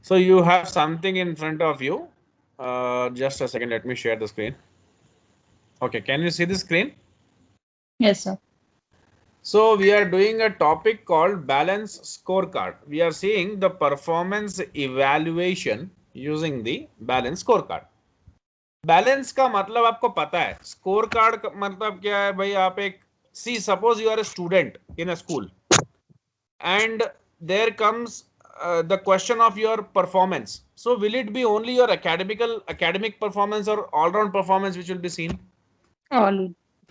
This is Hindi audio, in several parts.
So you have something in front of you. Just a second, let me share the screen. Okay, can you see the screen? Yes, sir. So we are doing a topic called balance scorecard. We are seeing the performance evaluation using the balance scorecard. Balance का मतलब आपको पता है, स्कोर कार्ड का मतलब क्या है भाई? आप एक see suppose you are a student in a school and there comes the question of your performance. So will it be only your academic performance or all round performance which will be seen? All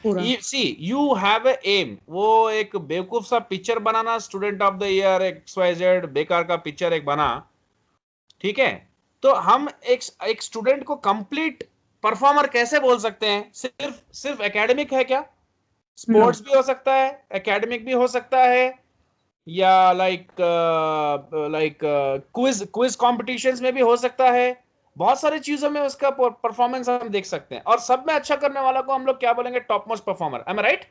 पूरा। See, you have a aim. वो एक बेवकूफ सा picture banana, student of the year XYZ बेकार का पिक्चर एक बना, ठीक है? तो हम एक स्टूडेंट को कंप्लीट परफॉर्मर कैसे बोल सकते हैं? सिर्फ सिर्फ एकेडमिक है क्या? नो। स्पोर्ट्स भी हो सकता है, एकेडमिक भी हो सकता है, या लाइक क्विज क्विज कॉम्पिटिशंस में भी हो सकता है। बहुत सारी चीजों में उसका परफॉर्मेंस हम देख सकते हैं, और सब में अच्छा करने वाला को हम लोग क्या बोलेंगे? Top most performer. M I right?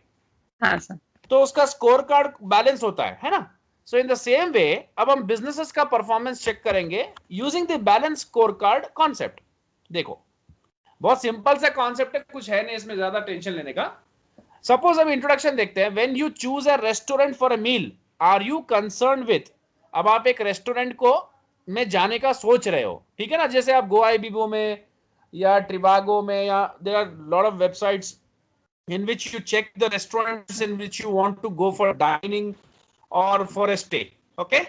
हाँ सर। तो उसका स्कोर कार्ड बैलेंस होता है ना? सो इन द सेम वे अब हम बिजनेसेस का परफॉर्मेंस चेक करेंगे using the balance score card concept. देखो, बहुत सिंपल सा कॉन्सेप्ट है, कुछ है नहीं इसमें ज्यादा टेंशन लेने का। सपोज अब इंट्रोडक्शन देखते हैं। When you choose a restaurant for a meal, are you concern with? अब आप एक रेस्टोरेंट को में जाने का सोच रहे हो, ठीक है ना? जैसे आप गोवा बीबो में या ट्रिबागो में, या there are lot of websites in which you check the restaurants in which you want to go for dining or for a stay. Okay,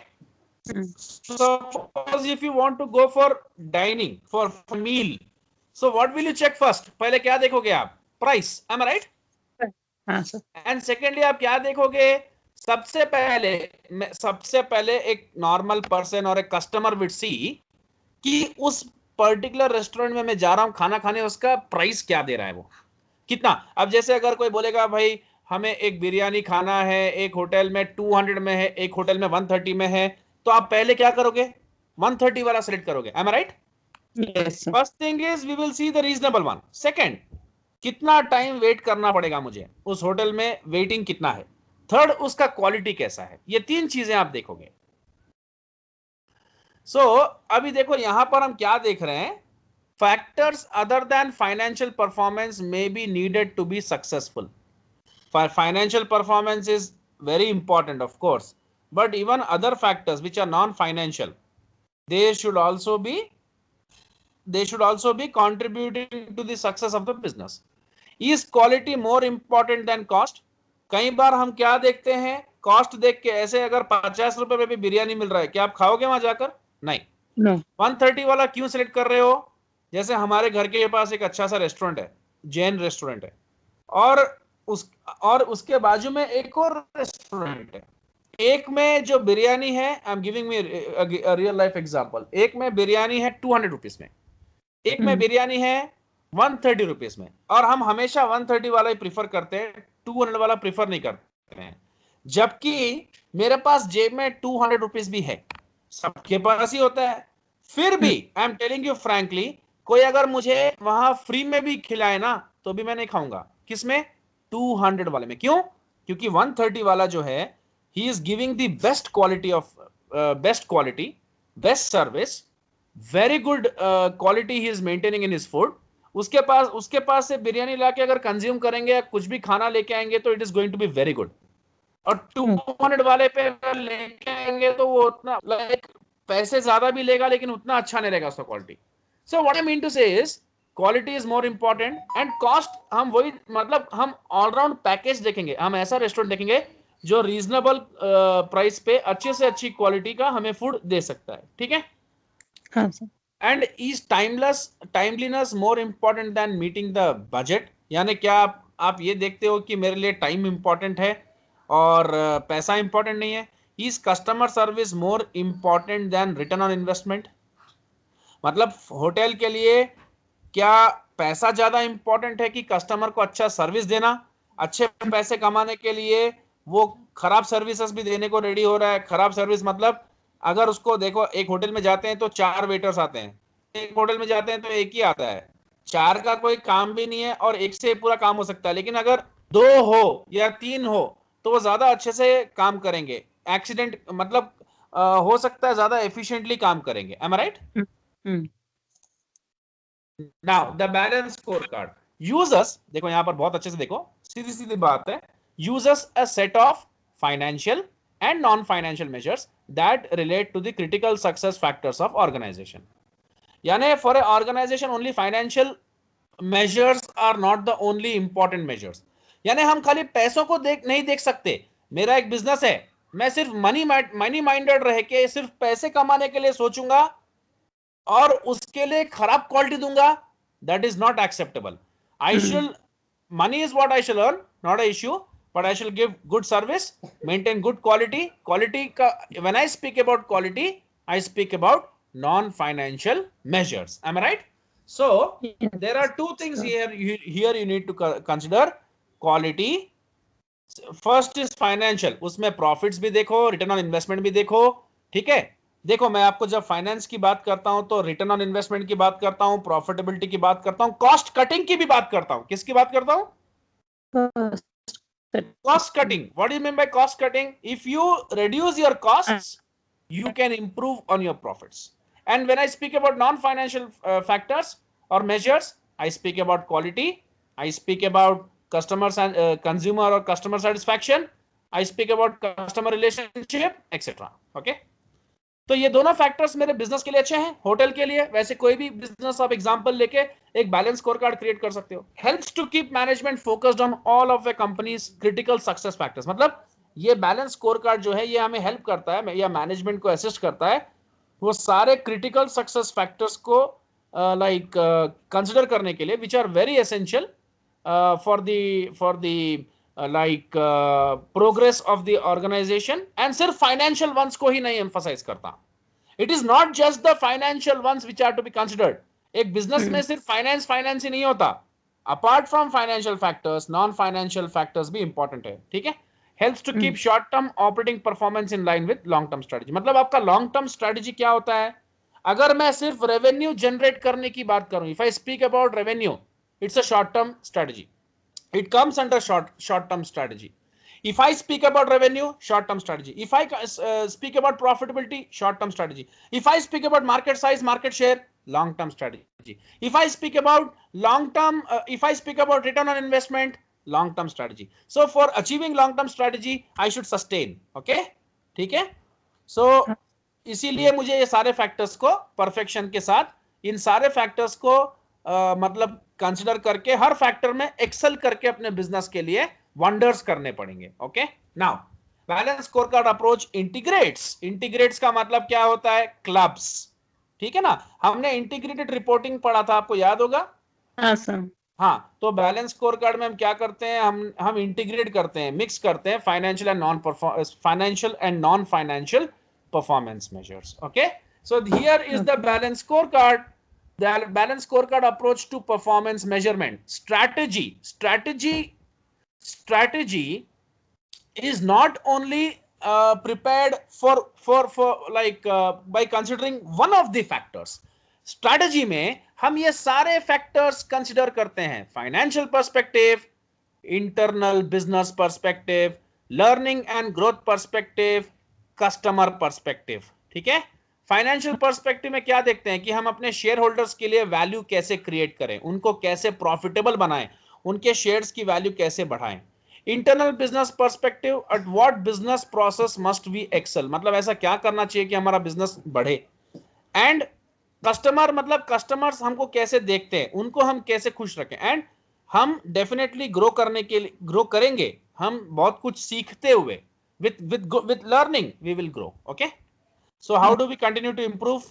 suppose if you want to go for dining for meal, so what will you check first? पहले क्या देखोगे आप? Price. Am I right? हाँ सर। एंड सेकेंडली आप क्या देखोगे? सबसे पहले एक नॉर्मल पर्सन और एक कस्टमर विल सी कि उस पर्टिकुलर रेस्टोरेंट में मैं जा रहा हूं खाना खाने, उसका प्राइस क्या दे रहा है, वो कितना। अब जैसे अगर कोई बोलेगा भाई हमें एक बिरयानी खाना है, एक होटल में 200 में है, एक होटल में 130 में है, तो आप पहले क्या करोगे? 130 वाला सेलेक्ट करोगे। Am I right? Yes sir. First thing is we will see the reasonable one. Second, कितना टाइम वेट करना पड़ेगा मुझे उस होटल में, वेटिंग कितना है। थर्ड, उसका क्वालिटी कैसा है। ये तीन चीजें आप देखोगे। सो अभी देखो यहां पर हम क्या देख रहे हैं? Factors other than financial performance may be needed to be successful. Financial performance is very important, of course, but even other factors which are non-financial, they should also be contributing to the success of the business. Is quality more important than cost? कई बार हम क्या देखते हैं? कॉस्ट देख के ऐसे, अगर 50 रुपए में भी बिरयानी मिल रहा है, क्या आप खाओगे वहां जाकर? नहीं। नो। 130 वाला क्यों सिलेक्ट कर रहे हो? जैसे हमारे घर के पास एक अच्छा सा रेस्टोरेंट है, जैन रेस्टोरेंट है, और उस और उसके बाजू में एक और रेस्टोरेंट है। एक में जो बिरयानी है, I am giving me real life example, एक में बिरयानी है 200 रुपीज में, एक में बिरयानी है 130 रुपीज में, और हम हमेशा 130 वाला ही प्रीफर करते हैं, 200 वाला प्रीफर नहीं करते हैं। जबकि मेरे पास जेब में 200 रुपीज भी है, सबके पास ही होता है। फिर भी I am telling you frankly, कोई अगर मुझे वहां फ्री में भी खिलाए ना, तो भी मैं नहीं खाऊंगा। किसमें? 200 वाले में। क्यों? क्योंकि 130 वाला जो है, he is giving the best quality, best service, very good quality he is maintaining in his food. उसके पास से बिरयानी लाके अगर कंज्यूम करेंगे या कुछ भी खाना लेके आएंगे, तो it is going to be very good. और 200 वाले पे अगर लेके आएंगे तो वो उतना लाइक पैसे ज्यादा भी लेगा, लेकिन उतना अच्छा नहीं रहेगा उसका quality. So what I mean to say is quality is more important and cost. हम वही मतलब हम ऑलराउंड पैकेज देखेंगे, हम ऐसा रेस्टोरेंट देखेंगे जो रीजनेबल प्राइस पे अच्छे से अच्छी क्वालिटी का हमें फूड दे सकता है, ठीक है? हाँ सर। And is timeliness more important than meeting the budget? यानी क्या आप ये देखते हो कि मेरे लिए टाइम इंपॉर्टेंट है और पैसा इंपॉर्टेंट नहीं है? Is customer service more important than return on investment? मतलब होटल के लिए क्या पैसा ज्यादा इंपॉर्टेंट है कि कस्टमर को अच्छा सर्विस देना? अच्छे पैसे कमाने के लिए वो खराब सर्विसेज भी देने को रेडी हो रहा है। खराब सर्विस मतलब, अगर उसको देखो, एक होटल में जाते हैं तो 4 वेटर्स आते हैं, एक होटल में जाते हैं तो एक ही आता है। 4 का कोई काम भी नहीं है और एक से पूरा काम हो सकता है। लेकिन अगर 2 हो या 3 हो, तो वो ज्यादा अच्छे से काम करेंगे, एक्सीडेंट मतलब हो सकता है ज्यादा एफिशिएंटली काम करेंगे। Am I right? Now the balance score card users, देखो यहां पर बहुत अच्छे से देखो, सीधी सीधी बात है, users a set of financial and non-financial measures that relate to the critical success factors of organization. यानी for a organization only financial measures are not the only important measures. यानी हम खाली पैसों को नहीं देख सकते। मेरा एक बिजनेस है, मैं सिर्फ मनी माइंडेड रह के सिर्फ पैसे कमाने के लिए सोचूंगा और उसके लिए खराब क्वालिटी दूंगा, that is not acceptable. I should, money is what I shall earn, not an issue, but I shall give good service, maintain good quality. Quality ka, when I speak about quality, I speak about non-financial measures. Am I right? So there are two things here you need to consider. Quality, first is financial, उसमें profits भी देखो, return on investment भी देखो, ठीक है? देखो मैं आपको जब फाइनेंस की बात करता हूं तो रिटर्न ऑन इन्वेस्टमेंट की बात करता हूं, प्रॉफिटेबिलिटी की बात करता हूं, कॉस्ट कटिंग की भी बात करता हूं। किसकी बात करता हूं? Cost cutting. What do you mean by cost cutting? If you reduce your costs you can improve on your profits. And when I speak about non-financial factors or measures, I speak about quality, I speak about customers and consumer or customer satisfaction, I speak about customer relationship, etc. Okay, तो ये दोनों फैक्टर्स मेरे बिजनेस के लिए अच्छे हैं। होटल के लिए वैसे कोई भी बिजनेस आप एग्जांपल लेके एक बैलेंस स्कोर कार्ड क्रिएट कर सकते हो। Helps to keep management focused on all of a companies critical success factors. मतलब ये बैलेंस स्कोर कार्ड जो है ये हमें हेल्प करता है या मैनेजमेंट को असिस्ट करता है वो सारे क्रिटिकल सक्सेस फैक्टर्स को कंसिडर करने के लिए which are very essential for the progress of the organisation. And सिर्फ फाइनेंशियल वंस को ही नहीं एम्फसाइज करता। It is not just the financial ones which are to be considered. एक बिजनेस में सिर्फ फाइनेंस ही नहीं होता, apart from financial factors non financial factors भी इंपॉर्टेंट है, ठीक है? Helps to keep short term operating performance in line with long term strategy. मतलब आपका लॉन्ग टर्म स्ट्रेटजी क्या होता है? अगर मैं सिर्फ रेवेन्यू जनरेट करने की बात करूं, if I speak about revenue, it's a short term strategy, it comes under short term strategy. If I speak about revenue, short term strategy. If I speak about profitability, short term strategy. If I speak about market size, market share, long term strategy. If I speak about long term, if I speak about return on investment, long term strategy. So for achieving long term strategy, I should sustain. Okay, ठीक है? So इसीलिए मुझे ये सारे फैक्टर्स को परफेक्शन के साथ इन सारे फैक्टर्स को मतलब कंसिडर करके हर फैक्टर में एक्सेल करके अपने बिजनेस के लिए वंडर्स करने पड़ेंगे। Okay, now balance score card approach integrates का मतलब क्या होता है? क्लब्स, ठीक है ना? हमने इंटीग्रेटेड रिपोर्टिंग पढ़ा था, आपको याद होगा? हाँ, तो बैलेंस स्कोर कार्ड में हम क्या करते हैं? हम इंटीग्रेट करते हैं, मिक्स करते हैं financial and non financial performance measures. Okay, so here is the balance score card. The balanced scorecard approach to performance measurement. Strategy is not only prepared for by considering one of the factors. Strategy में हम ये सारे factors consider करते हैं: financial perspective, internal business perspective, learning and growth perspective, customer perspective. ठीक है? फाइनेंशियल पर्सपेक्टिव में क्या देखते हैं कि हम अपने शेयर होल्डर्स के लिए वैल्यू कैसे क्रिएट करें, उनको कैसे प्रॉफिटेबल बनाएं, उनके शेयर्स की वैल्यू कैसे बढ़ाएं। Internal business perspective, at what business process must be excel, मतलब ऐसा क्या करना चाहिए कि हमारा बिजनेस बढ़े। एंड कस्टमर, मतलब कस्टमर्स हमको कैसे देखते हैं, उनको हम कैसे खुश रखें। एंड हम डेफिनेटली ग्रो करेंगे हम बहुत कुछ सीखते हुए, with learning we will grow. Okay, so how do we continue to improve?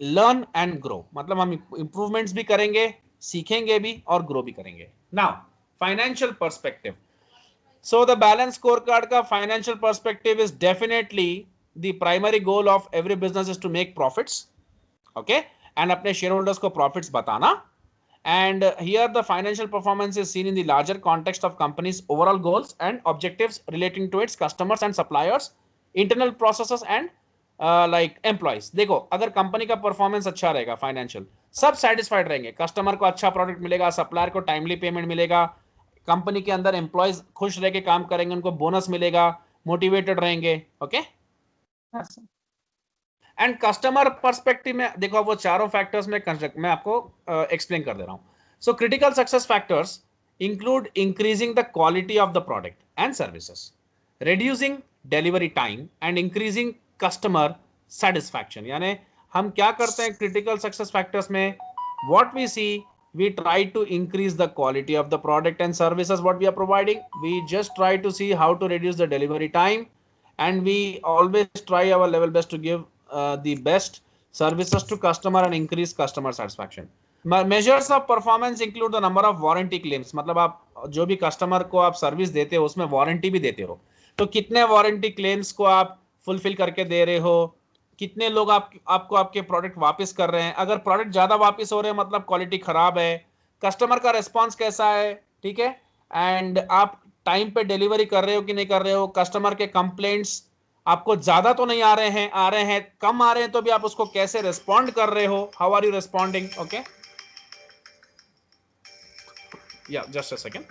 Learn and grow, मतलब हम improvements भी करेंगे, सीखेंगे भी और grow भी करेंगे। Now financial perspective. So the balance scorecard का financial perspective is definitely the primary goal of every business is to make profits. Okay, and अपने shareholders को profits बताना. And here the financial performance is seen in the larger context of company's overall goals and objectives relating to its customers and suppliers, internal processes and like employees. देखो, अगर कंपनी का परफॉर्मेंस अच्छा रहेगा, फाइनेंशियल, सब सेटिस्फाइड रहेंगे, कस्टमर को अच्छा प्रोडक्ट मिलेगा, सप्लायर को टाइमली पेमेंट मिलेगा, कंपनी के अंदर एम्प्लॉयज खुश रह के काम करेंगे, उनको बोनस मिलेगा, मोटिवेटेड रहेंगे। ओके, एंड कस्टमर पर्सपेक्टिव में देखो, वो चारों फैक्टर्स में मैं आपको एक्सप्लेन कर दे रहा हूं। So critical success factors include increasing the quality of the product and services, reducing delivery time and increasing customer satisfaction। यानी हम क्या करते हैं critical success factors में, what we see, we try to increase the quality of the product and services what we are providing. We just try to see how to reduce the delivery time, and we always try our level best to give the best services to customer and increase customer satisfaction. Measures of performance include the number of warranty claims। मतलब आप जो भी कस्टमर को आप सर्विस देते हो उसमें वारंटी भी देते हो, तो कितने वारंटी क्लेम्स को आप फुलफिल करके दे रहे हो, कितने लोग आपको आपके प्रोडक्ट वापस कर रहे हैं। अगर प्रोडक्ट ज्यादा वापस हो रहे हैं मतलब क्वालिटी खराब है, कस्टमर का रिस्पॉन्स कैसा है, ठीक है, एंड आप टाइम पे डिलीवरी कर रहे हो कि नहीं कर रहे हो, कस्टमर के कंप्लेंट्स आपको ज्यादा तो नहीं आ रहे हैं, कम आ रहे हैं तो भी आप उसको कैसे रिस्पॉन्ड कर रहे हो, how are you responding. Okay, yeah just a second.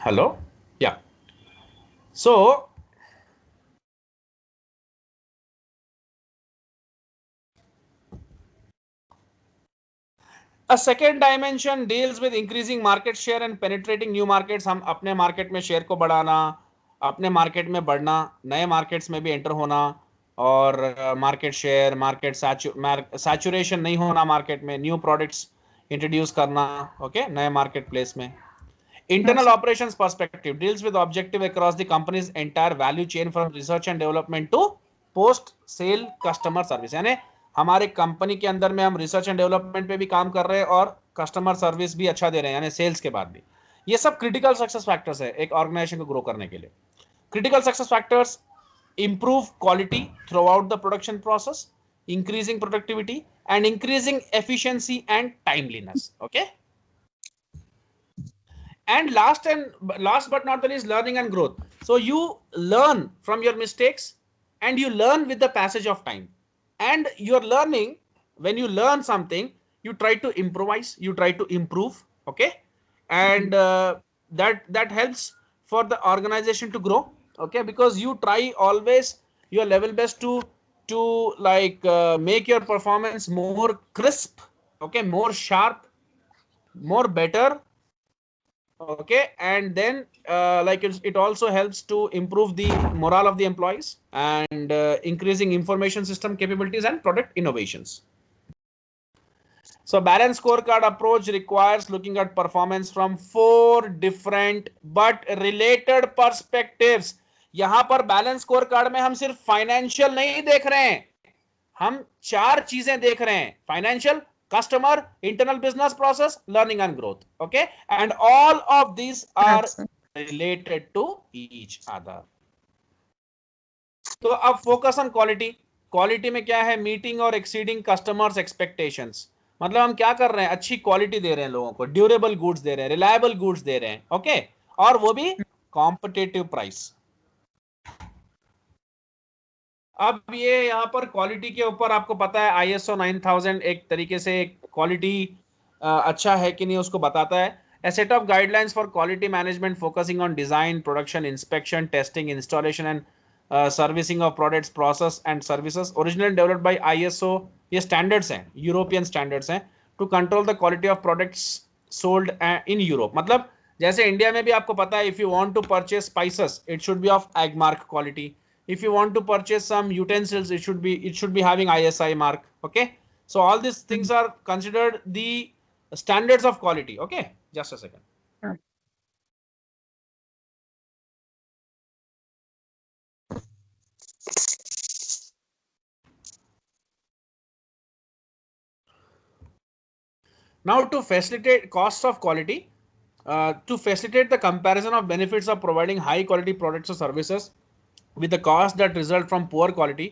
Hello, yeah, so a second dimension deals with increasing market share and penetrating new markets। हम अपने मार्केट में शेयर को बढ़ाना, अपने मार्केट में बढ़ना, नए मार्केट्स में भी एंटर होना, और मार्केट शेयर, मार्केट सैचुरेशन नहीं होना मार्केट में, न्यू प्रोडक्ट्स इंट्रोड्यूस करना। ओके, नए मार्केट प्लेस में। Internal operations perspective deals with objective across the company's entire value chain from research and development to post sale customer service। यानी हमारे कंपनी के अंदर में हम रिसर्च एंड डेवलपमेंट पे भी काम कर रहे हैं और कस्टमर सर्विस भी अच्छा दे रहे हैं, यानी सेल्स के बाद भी। ये सब क्रिटिकल सक्सेस फैक्टर्स है एक ऑर्गेनाइजेशन को ग्रो करने के लिए। Critical success factors improve quality throughout the production process, increasing productivity and increasing efficiency and timeliness। Okay, and last but not the least, learning and growth। So you learn from your mistakes and you learn with the passage of time, and you're learning, when you learn something you try to improvise, you try to improve। Okay, and that helps for the organization to grow। Okay, because you try always your level best to like make your performance more crisp, okay, more sharp, more better। Okay, and then like it also helps to improve the morale of the employees and increasing information system capabilities and product innovations। So balanced scorecard approach requires looking at performance from 4 different but related perspectives। यहां पर बैलेंस स्कोर कार्ड में हम सिर्फ फाइनेंशियल नहीं देख रहे हैं, हम 4 चीजें देख रहे हैं: financial, customer, internal business process, learning and growth। Okay, and all of these are related to each other। तो अब फोकस ऑन क्वालिटी। क्वालिटी में क्या है? मीटिंग और एक्सीडिंग कस्टमर्स एक्सपेक्टेशंस। मतलब हम क्या कर रहे हैं? अच्छी क्वालिटी दे रहे हैं लोगों को, ड्यूरेबल गुड्स दे रहे हैं, रिलायबल गुड्स दे रहे हैं। ओके, और वो भी कॉम्पिटिटिव प्राइस। अब ये यहाँ पर क्वालिटी के ऊपर आपको पता है ISO 9000 एक तरीके से क्वालिटी अच्छा है कि नहीं उसको बताता है। A set of guidelines for quality management focusing on design, production, inspection, testing, installation and servicing of products, process and services, originally developed by ISO। ये standards हैं, European standards हैं to control the quality of products sold in Europe। मतलब जैसे इंडिया में भी आपको पता है, if you want to purchase spices, it should be of AgMark quality। If you want to purchase some utensils, it should be having ISI mark। Okay, so all these things are considered the standards of quality। Okay, just a second। Now to facilitate costs of quality, to facilitate the comparison of benefits of providing high quality products or services with the cost that result from poor quality,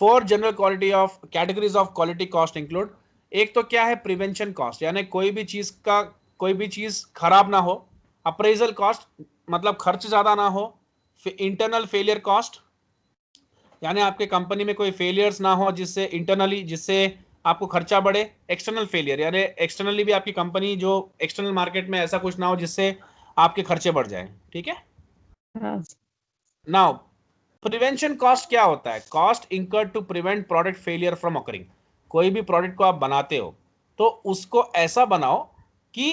4 general quality of categories of quality cost include एक तो क्या है प्रिवेंशन कॉस्ट, यानी कोई भी चीज खराब ना हो, अप्रेजल कॉस्ट मतलब खर्च ज्यादा ना हो, इंटरनल फेलियर कॉस्ट यानी आपके कंपनी में कोई फेलियर्स ना हो जिससे आपको खर्चा बढ़े, एक्सटर्नल फेलियर यानी एक्सटर्नली भी आपकी कंपनी जो एक्सटर्नल मार्केट में ऐसा कुछ ना हो जिससे आपके खर्चे बढ़ जाए, ठीक है। हाँ नाउ प्रिवेंशन कॉस्ट क्या होता है? Cost incurred to prevent product failure from occurring. कोई भी प्रोडक्ट को आप बनाते हो तो उसको ऐसा बनाओ कि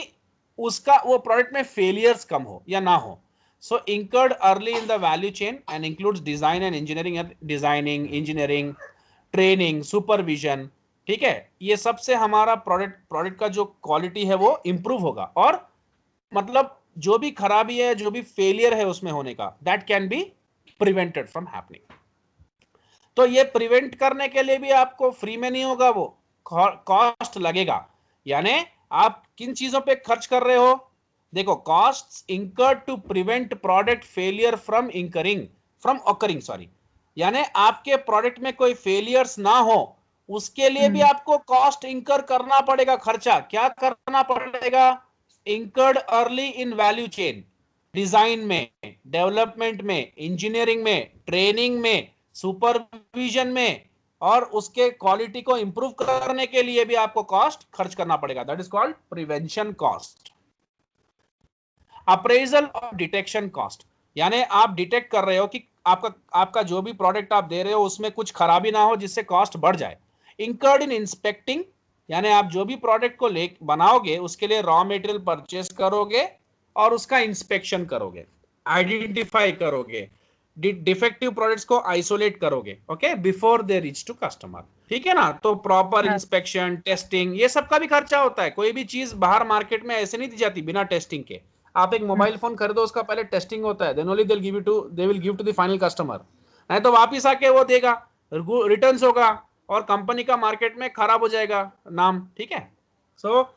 उसका वो प्रोडक्ट में फेलियर्स कम हो या ना हो। So incurred early in the value chain and includes design and engineering, training, supervision, ठीक है। ये सबसे हमारा प्रोडक्ट का जो क्वालिटी है वो इंप्रूव होगा, और मतलब जो भी खराबी है, जो भी फेलियर है उसमें होने का, that can be prevented from happening. तो ये प्रिवेंट करने के लिए भी आपको फ्री में नहीं होगा, वो कॉस्ट लगेगा। यानी आप किन चीजों पे खर्च कर रहे हो? देखो, costs incurred to prevent product failure from occurring, sorry, यानी आपके प्रोडक्ट में कोई फेलियर्स ना हो उसके लिए भी आपको कॉस्ट इंकर करना पड़ेगा। खर्चा क्या करना पड़ेगा? इंकर्ड अर्ली इन वैल्यू चेन, डिजाइन में, डेवलपमेंट में, इंजीनियरिंग में, ट्रेनिंग में, सुपरविजन में, और उसके क्वालिटी को इंप्रूव करने के लिए भी आपको कॉस्ट खर्च करना पड़ेगा। That is called prevention cost. Appraisal और डिटेक्शन कॉस्ट, यानी आप डिटेक्ट कर रहे हो कि आपका जो भी प्रोडक्ट आप दे रहे हो उसमें कुछ खराबी ना हो जिससे कॉस्ट बढ़ जाए। इंकर्ड इन इंस्पेक्टिंग, यानी आप जो भी प्रोडक्ट को ले बनाओगे उसके लिए रॉ मटेरियल परचेस करोगे और उसका इंस्पेक्शन करोगे, आइडेंटिफाई करोगे, डिफेक्टिव प्रोडक्ट्स को आइसोलेट करोगे, okay, before they reach to customer, ठीक है ना। तो प्रॉपर इंस्पेक्शन, टेस्टिंग, ये सबका भी खर्चा होता है। कोई भी चीज बाहर मार्केट में ऐसे नहीं दी जाती बिना टेस्टिंग के। आप एक मोबाइल फोन खरीदो, उसका पहले टेस्टिंग होता है, then only they will give to the final customer. नहीं तो वापिस आके वो देगा, रिटर्न्स होगा और कंपनी का मार्केट में खराब हो जाएगा नाम, ठीक है। सो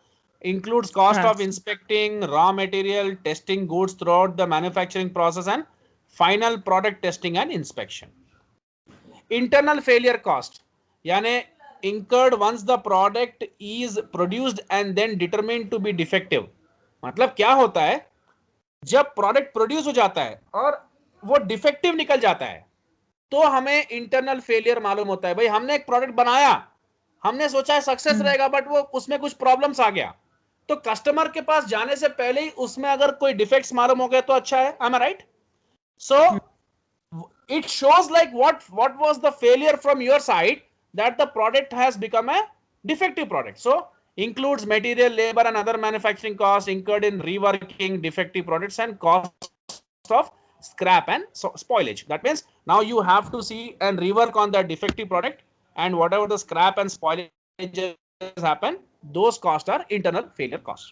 includes cost of inspecting raw material, testing goods throughout the manufacturing process, and final product testing and inspection. Internal failure cost, यानी incurred once the product is produced and then determined to be defective। मतलब क्या होता है, जब प्रोडक्ट प्रोड्यूस हो जाता है और वो डिफेक्टिव निकल जाता है तो हमें इंटरनल फेलियर मालूम होता है। भाई हमने एक प्रोडक्ट बनाया, हमने सोचा है सक्सेस रहेगा, बट वो उसमें कुछ प्रॉब्लम्स आ गया, तो कस्टमर के पास जाने से पहले ही उसमें अगर कोई डिफेक्ट्स मालूम हो गए तो अच्छा है। am I right? So it shows like what was the failure from your side that the product has become a defective product. So includes material, labor and other manufacturing costs incurred in reworking defective products and cost of scrap and spoilage. That means now you have to see and rework on the defective product, and whatever the scrap and spoilage happen, those costs are internal failure costs.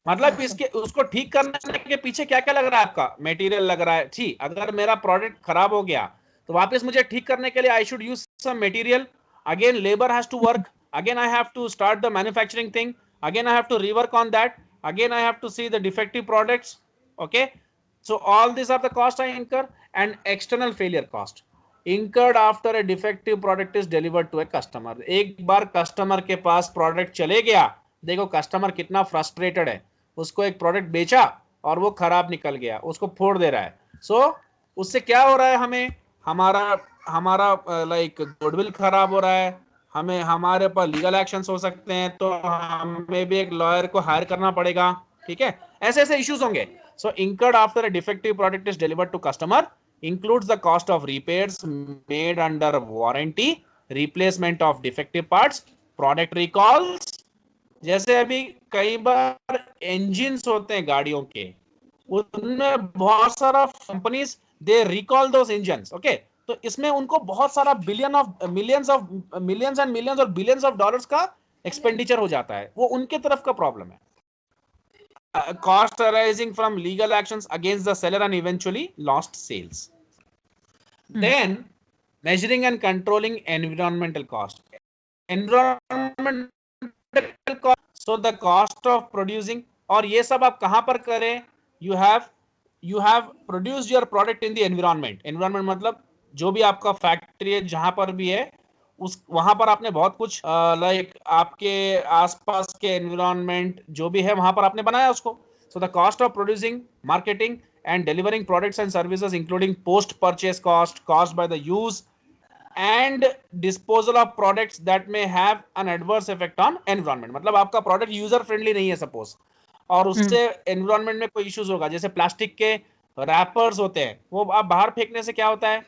मतलब इसके उसको ठीक करने के पीछे क्या क्या लग रहा है? आपका मटेरियल लग रहा है, ठीक। अगर मेरा प्रोडक्ट खराब हो गया तो वापस मुझे ठीक करने के लिए I should use some material, again labour has to work, again I have to start the manufacturing thing, again I have to rework on that, again I have to see the defective products, okay. So all these are the cost I incur. And external failure cost incurred after a defective product is delivered to a customer। एक बार कस्टमर के पास प्रोडक्ट चले गया, देखो कस्टमर कितना फ्रस्ट्रेटेड है, उसको एक प्रोडक्ट बेचा और वो खराब निकल गया, उसको फोड़ दे रहा है। सो उससे क्या हो रहा है, हमारा लाइक गुडविल खराब हो रहा है, हमें हमारे ऊपर लीगल एक्शंस हो सकते हैं, तो हमें भी एक लॉयर को हायर करना पड़ेगा, ठीक है। ऐसे ऐसे इश्यूज होंगे। So incurred after a defective product is delivered to customer includes the cost of repairs made under warranty, replacement of defective parts, product recalls। जैसे अभी कई बार इंजिन्स होते हैं गाड़ियों के, उनमें बहुत सारा कंपनीज दे रिकॉल दोस इंजन्स, ओके। तो इसमें उनको बहुत सारा मिलियंस एंड मिलियंस और बिलियंस ऑफ डॉलर्स का एक्सपेंडिचर हो जाता है, वो उनके तरफ का प्रॉब्लम है। Cost arising from legal actions against the seller and eventually lost sales. Then measuring and controlling environmental cost. Environmental cost, so the cost of producing, और ये सब आप कहां पर करें? you have produced your product in the environment। environment मतलब जो भी आपका फैक्ट्री है जहां पर भी है उस वहां पर आपने बहुत कुछ लाइक आपके आसपास के एनवायरनमेंट जो भी है वहां पर आपने बनाया उसको. So the cost of producing, marketing and delivering products and services including post purchase cost caused by the use and disposal of products that may have an adverse effect on environment. मतलब आपका प्रोडक्ट यूजर फ्रेंडली नहीं है सपोज, और उससे एनवायरनमेंट में कोई इश्यूज होगा. जैसे प्लास्टिक के रैपर्स होते हैं, वो आप बाहर फेंकने से क्या होता है,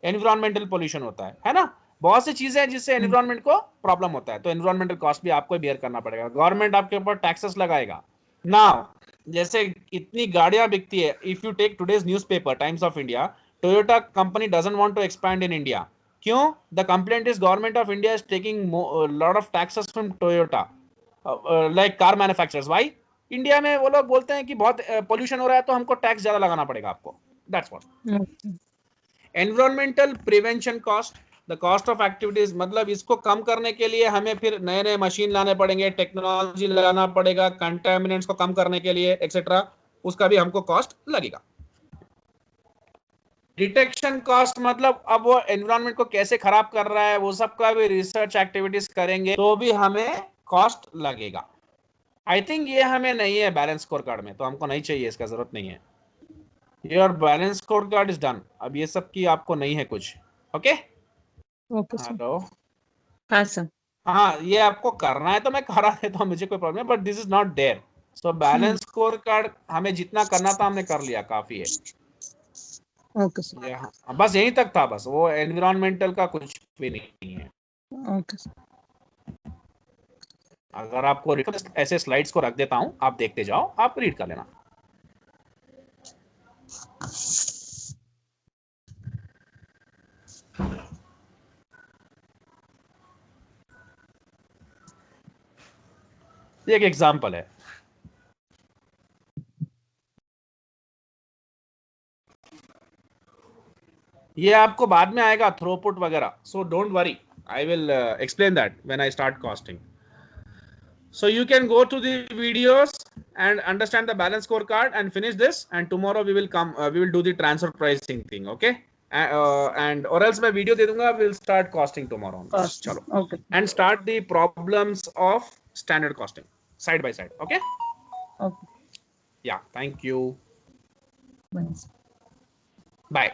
एनवायरमेंटल पोल्यूशन होता है ना. बहुत सी चीजें हैं जिससे एनवायरनमेंट को प्रॉब्लम होता है, तो एनवायरमेंटल कॉस्ट भी आपको बियर करना पड़ेगा. गवर्नमेंट आपके ऊपर टैक्सेस लगाएगा. नाउ जैसे इतनी गाड़ियां बिकती है, if you take today's newspaper Times of India, Toyota company doesn't want to expand in India. क्यों? The complaint is government of India is taking lot of taxes from Toyota like car manufacturers. Why? India में वो लोग बोलते हैं कि बहुत पोल्यूशन हो रहा है तो हमको टैक्स ज्यादा लगाना पड़ेगा आपको. That's what. Environmental prevention cost, the cost of activities, मतलब इसको कम करने के लिए हमें फिर नए नए मशीन लाने पड़ेंगे, टेक्नोलॉजी लाना पड़ेगा कंटामिनेंट्स को कम करने के लिए एक्सेट्रा, उसका भी हमको कॉस्ट लगेगा. डिटेक्शन कॉस्ट, मतलब अब वो एनवायरनमेंट को कैसे खराब कर रहा है वो सब का भी रिसर्च एक्टिविटीज करेंगे तो भी हमें कॉस्ट लगेगा. आई थिंक ये हमें नहीं है बैलेंस स्कोर कार्ड में, तो हमको नहीं चाहिए, इसका जरूरत नहीं है. Your balance score card is done. अब ये सब की आपको नहीं है कुछ. Okay okay sir. हेलो. हाँ सर. हाँ, ये आपको करना है तो मैं करा देता हूँ, मुझे कोई प्रॉब्लम है, but this is not there. So balance score card हमें जितना करना था हमने कर लिया, काफी है. Okay sir. हाँ, बस यहीं तक था, बस वो एनवायरमेंटल का कुछ भी नहीं है. Okay sir. अगर आपको ऐसे स्लाइड्स को रख देता हूँ, आप देखते जाओ, आप रीड कर लेना. ये एक एग्जांपल है. ये आपको बाद में आएगा थ्रूपुट वगैरह, so don't worry, I will explain that when I start costing. So you can go to the videos and understand the balance scorecard and finish this, and tomorrow we will come we will do the transfer pricing thing. Okay, and or else मैं video दे दूंगा. We'll start costing tomorrow. चलो. Okay. And start the problems of standard costing side by side. Okay. Okay. Yeah. Thank you. Bye. Bye.